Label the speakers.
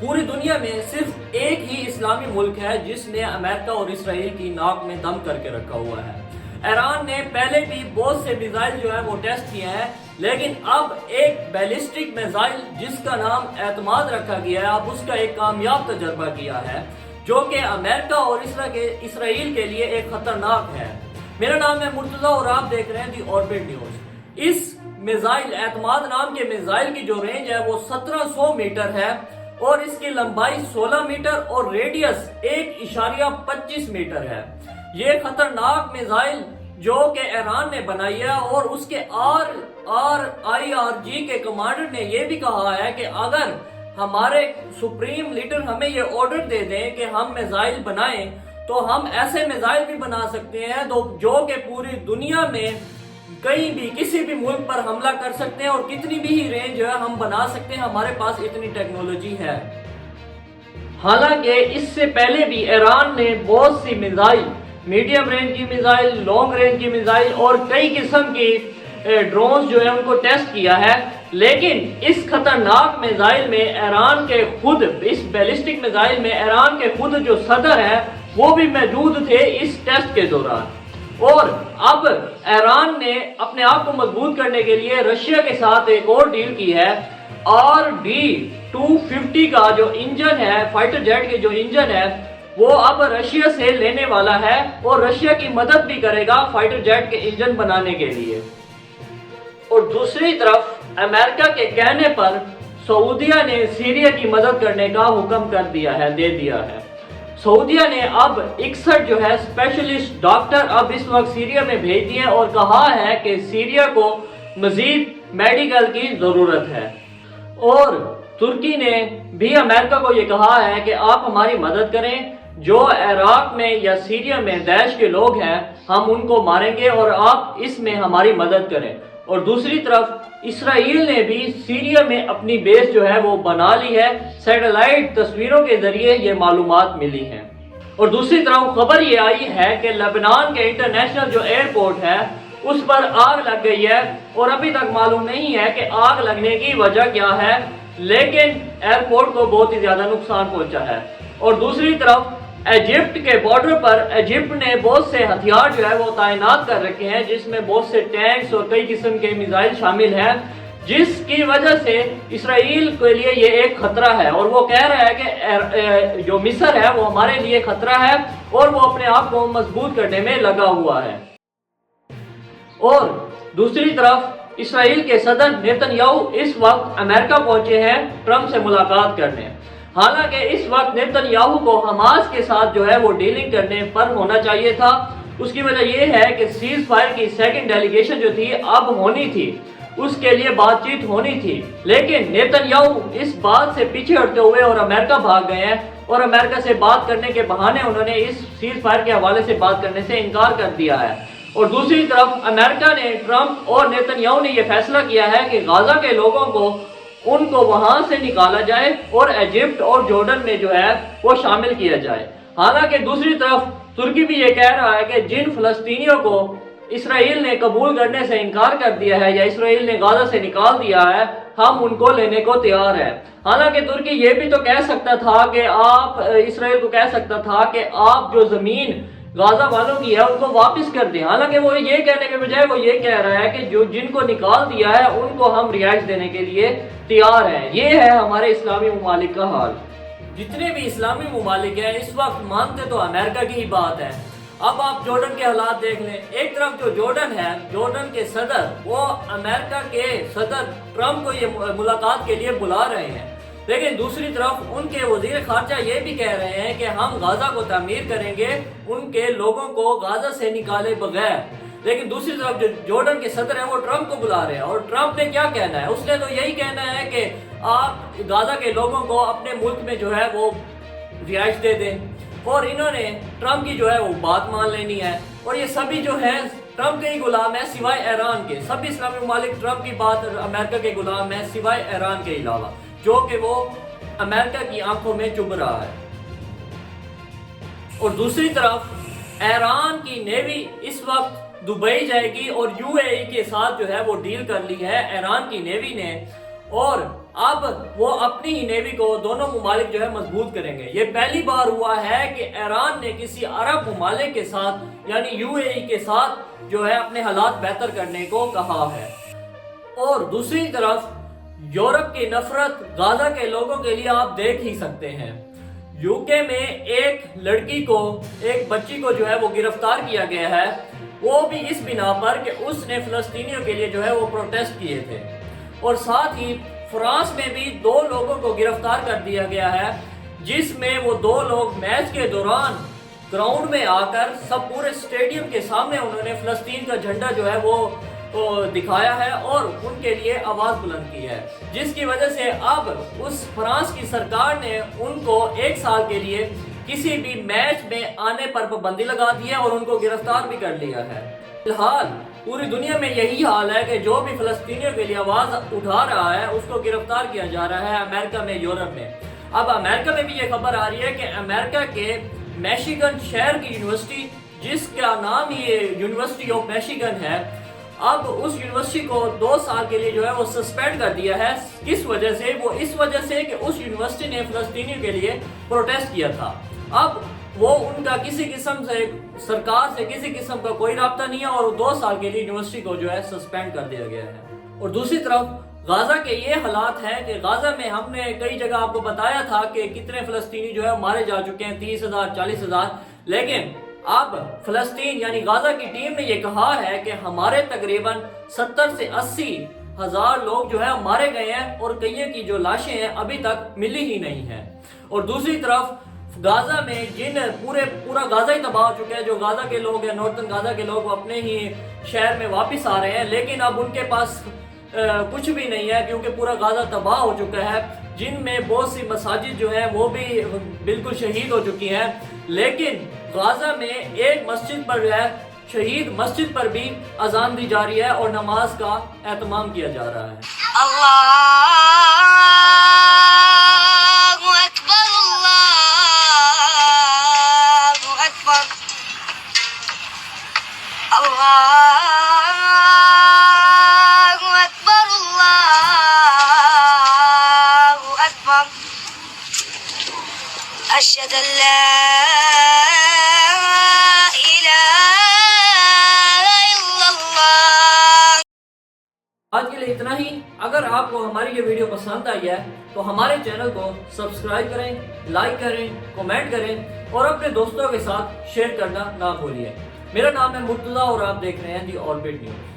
Speaker 1: پوری دنیا میں صرف ایک ہی اسلامی ملک ہے جس نے امریکہ اور اسرائیل کی ناک میں دم کر کے رکھا ہوا ہے۔ ایران نے پہلے بھی بہت سے میزائل جو ہے وہ ٹیسٹ کیے ہیں، لیکن اب ایک بیلسٹک میزائل جس کا نام اعتماد رکھا گیا ہے، اب اس کا ایک کامیاب تجربہ کیا ہے، جو کہ امریکہ اور اسرائیل کے لیے ایک خطرناک ہے۔ میرا نام ہے مرتضی اور آپ دیکھ رہے ہیں دی آربٹ نیوز۔ اس میزائل اعتماد نام کے میزائل کی جو رینج ہے وہ 1700 میٹر ہے، اور اس کی لمبائی 16 میٹر اور ریڈیس 1.25 میٹر ہے۔ یہ خطرناک میزائل جو کہ ایران نے بنائی ہے، اور اس کے IRG کے کمانڈر نے یہ بھی کہا ہے کہ اگر ہمارے سپریم لیڈر ہمیں یہ آرڈر دے دیں کہ ہم میزائل بنائیں تو ہم ایسے میزائل بھی بنا سکتے ہیں جو کہ پوری دنیا میں کہیں بھی کسی بھی ملک پر حملہ کر سکتے ہیں، اور کتنی بھی ہی رینج جو ہے ہم بنا سکتے ہیں، ہمارے پاس اتنی ٹیکنالوجی ہے۔ حالانکہ اس سے پہلے بھی ایران نے بہت سی میزائل، میڈیم رینج کی میزائل، لانگ رینج کی میزائل اور کئی قسم کی ڈرونز جو ہے ان کو ٹیسٹ کیا ہے، لیکن اس خطرناک میزائل میں ایران کے خود، اس بیلسٹک میزائل میں ایران کے خود جو صدر ہے وہ بھی موجود تھے اس ٹیسٹ کے دوران۔ اور اب ایران نے اپنے آپ کو مضبوط کرنے کے لیے رشیا کے ساتھ ایک اور ڈیل کی ہے۔ RD-250 کا جو انجن ہے، فائٹر جیٹ کے جو انجن ہے، وہ اب رشیا سے لینے والا ہے، اور رشیا کی مدد بھی کرے گا فائٹر جیٹ کے انجن بنانے کے لیے۔ اور دوسری طرف امریکہ کے کہنے پر سعودیہ نے سیریا کی مدد کرنے کا حکم دے دیا ہے۔ سعودیہ نے اب 61 جو ہے اسپیشلسٹ ڈاکٹر اب اس وقت سیریا میں بھیج دیے، اور کہا ہے کہ سیریا کو مزید میڈیکل کی ضرورت ہے۔ اور ترکی نے بھی امریکہ کو یہ کہا ہے کہ آپ ہماری مدد کریں، جو عراق میں یا سیریا میں داعش کے لوگ ہیں ہم ان کو ماریں گے، اور آپ اس میں ہماری مدد کریں۔ اور دوسری طرف اسرائیل نے بھی سیریا میں اپنی بیس جو ہے وہ بنا لی ہے، سیٹلائٹ تصویروں کے ذریعے یہ معلومات ملی ہیں۔ اور دوسری طرف خبر یہ آئی ہے کہ لبنان کے انٹرنیشنل جو ایئرپورٹ ہے اس پر آگ لگ گئی ہے، اور ابھی تک معلوم نہیں ہے کہ آگ لگنے کی وجہ کیا ہے، لیکن ایئرپورٹ کو بہت ہی زیادہ نقصان پہنچا ہے۔ اور دوسری طرف ایجپٹ کے بارڈر پر ایجپٹ نے بہت سے ہتھیار جو ہے وہ تعینات کر رکھے ہیں، جس میں بہت سے ٹینکس اور کئی قسم کے میزائل شامل ہیں، جس کی وجہ سے اسرائیل کے لیے یہ ایک خطرہ ہے۔ اور وہ کہہ رہا ہے کہ جو مصر ہے وہ ہمارے لیے خطرہ ہے، اور وہ اپنے آپ کو مضبوط کرنے میں لگا ہوا ہے۔ اور دوسری طرف اسرائیل کے صدر نیتن یاہو اس وقت امریکہ پہنچے ہیں ٹرمپ سے ملاقات کرنے۔ حالانکہ اس وقت نیتن یاہو کو حماس کے ساتھ جو ہے وہ ڈیلنگ کرنے پر ہونا چاہیے تھا۔ اس کی وجہ یہ ہے کہ سیز فائر کی سیکنڈ ڈیلیگیشن جو تھی اب ہونی تھی، اس کے لیے بات چیت ہونی تھی، لیکن نیتن یاہو اس بات سے پیچھے ہٹتے ہوئے اور امریکہ بھاگ گئے ہیں، اور امریکہ سے بات کرنے کے بہانے انہوں نے اس سیز فائر کے حوالے سے بات کرنے سے انکار کر دیا ہے۔ اور دوسری طرف امریکہ نے، ٹرمپ اور نیتن یاہو نے یہ فیصلہ کیا ہے کہ غزہ کے لوگوں کو ان کو وہاں سے نکالا جائے اور ایجپٹ اور جارڈن میں جو ہے وہ شامل کیا جائے۔ حالانکہ دوسری طرف ترکی بھی یہ کہہ رہا ہے کہ جن فلسطینیوں کو اسرائیل نے قبول کرنے سے انکار کر دیا ہے یا اسرائیل نے غزہ سے نکال دیا ہے، ہم ان کو لینے کو تیار ہیں۔ حالانکہ ترکی یہ بھی تو کہہ سکتا تھا کہ اسرائیل کو کہہ سکتا تھا کہ آپ جو زمین غزہ والوں کی ہے ان کو واپس کر دیں، حالانکہ وہ یہ کہنے کے بجائے وہ یہ کہہ رہا ہے کہ جن کو نکال دیا ہے ان کو ہم رہائش دینے کے لیے تیار ہیں۔ یہ ہے ہمارے اسلامی ممالک کا حال۔ جتنے بھی اسلامی ممالک ہیں اس وقت مانتے تو امریکہ کی ہی بات ہے۔ اب آپ جارڈن کے حالات دیکھ لیں، ایک طرف جو جارڈن ہے، جارڈن کے صدر وہ امریکہ کے صدر ٹرمپ کو یہ ملاقات کے لیے بلا رہے ہیں، لیکن دوسری طرف ان کے وزیر خارجہ یہ بھی کہہ رہے ہیں کہ ہم غزہ کو تعمیر کریں گے ان کے لوگوں کو غزہ سے نکالے بغیر۔ لیکن دوسری طرف جو جارڈن کے صدر ہیں وہ ٹرمپ کو بلا رہے ہیں، اور ٹرمپ نے کیا کہنا ہے؟ اس نے تو یہی کہنا ہے کہ آپ غزہ کے لوگوں کو اپنے ملک میں جو ہے وہ رہائش دے دیں، اور انہوں نے ٹرمپ کی جو ہے وہ بات مان لینی ہے۔ اور یہ سبھی جو ہیں ٹرمپ کے ہی غلام ہیں سوائے ایران کے، سبھی اسلامی ممالک ٹرمپ کی بات امریکہ کے غلام ہیں سوائے ایران کے علاوہ، جو کہ وہ امریکہ کی آنکھوں میں چبھ رہا ہے۔ اور دوسری طرف ایران کی نیوی اس وقت دبئی جائے گی اور یو اے ای کے ساتھ جو ہے وہ ڈیل کر لی ہے ایران کی نیوی نے، اور اب وہ اپنی ہی نیوی کو دونوں ممالک جو ہے مضبوط کریں گے۔ یہ پہلی بار ہوا ہے کہ ایران نے کسی عرب ممالک کے ساتھ یعنی یو اے ای کے ساتھ جو ہے اپنے حالات بہتر کرنے کو کہا ہے۔ اور دوسری طرف یورپ کی نفرت غزہ کے لوگوں کے لیے آپ دیکھ ہی سکتے ہیں۔ یو کے میں ایک لڑکی کو، ایک بچی کو جو ہے وہ گرفتار کیا گیا ہے، وہ بھی اس بنا پر کہ اس نے فلسطینیوں کے لیے جو ہے وہ پروٹیسٹ کیے تھے۔ اور ساتھ ہی فرانس میں بھی 2 لوگوں کو گرفتار کر دیا گیا ہے، جس میں وہ 2 لوگ میچ کے دوران گراؤنڈ میں آ کر سب پورے اسٹیڈیم کے سامنے انہوں نے فلسطین کا جھنڈا جو ہے وہ دکھایا ہے اور ان کے لیے آواز بلند کی ہے، جس کی وجہ سے اب اس فرانس کی سرکار نے ان کو 1 سال کے لیے کسی بھی میچ میں آنے پر پابندی لگا دی ہے اور ان کو گرفتار بھی کر لیا ہے۔ فی الحال پوری دنیا میں یہی حال ہے کہ جو بھی فلسطینیوں کے لیے آواز اٹھا رہا ہے اس کو گرفتار کیا جا رہا ہے، امریکہ میں، یورپ میں۔ اب امریکہ میں بھی یہ خبر آ رہی ہے کہ امریکہ کے میشیگن شہر کی یونیورسٹی، جس کا نام ہی یونیورسٹی آف میشیگن ہے، اب اس یونیورسٹی کو 2 سال کے لیے جو ہے وہ سسپینڈ کر دیا ہے۔ کس وجہ سے؟ وہ اس وجہ سے کہ اس یونیورسٹی نے فلسطینیوں کے لیے پروٹیسٹ کیا تھا۔ اب وہ ان کا کسی قسم سے، سرکار سے کسی قسم کا کوئی رابطہ نہیں ہے اور 2 سال کے لیے یونیورسٹی کو جو ہے سسپینڈ کر دیا گیا ہے۔ اور دوسری طرف غزہ کے یہ حالات ہیں کہ غزہ میں ہم نے کئی جگہ آپ کو بتایا تھا کہ کتنے فلسطینی جو ہے مارے جا چکے ہیں، 30,000 40,000، لیکن اب فلسطین یعنی غزہ کی ٹیم نے یہ کہا ہے کہ ہمارے تقریباً 70 سے 80 ہزار لوگ جو ہے مارے گئے ہیں اور کئی کی جو لاشیں ہیں ابھی تک ملی ہی نہیں ہیں۔ اور دوسری طرف غزہ میں پورا غزہ ہی تباہ ہو چکا ہے، جو غزہ کے لوگ ہیں، نارتھن غزہ کے لوگ، وہ اپنے ہی شہر میں واپس آ رہے ہیں، لیکن اب ان کے پاس کچھ بھی نہیں ہے کیونکہ پورا غزہ تباہ ہو چکا ہے، جن میں بہت سی مساجد جو ہیں وہ بھی بالکل شہید ہو چکی ہیں۔ لیکن غزہ میں ایک مسجد پر جو ہے، شہید مسجد پر بھی اذان دی جا رہی ہے اور نماز کا اہتمام کیا جا رہا ہے۔
Speaker 2: أشهد أن لا إله إلا الله۔
Speaker 1: آج کے لیے اتنا ہی۔ اگر آپ کو ہماری یہ ویڈیو پسند آئی ہے تو ہمارے چینل کو سبسکرائب کریں، لائک کریں، کومنٹ کریں اور اپنے دوستوں کے ساتھ شیئر کرنا نہ بھولیے۔ میرا نام ہے مرتضیٰ اور آپ دیکھ رہے ہیں دی آربٹ نیوز۔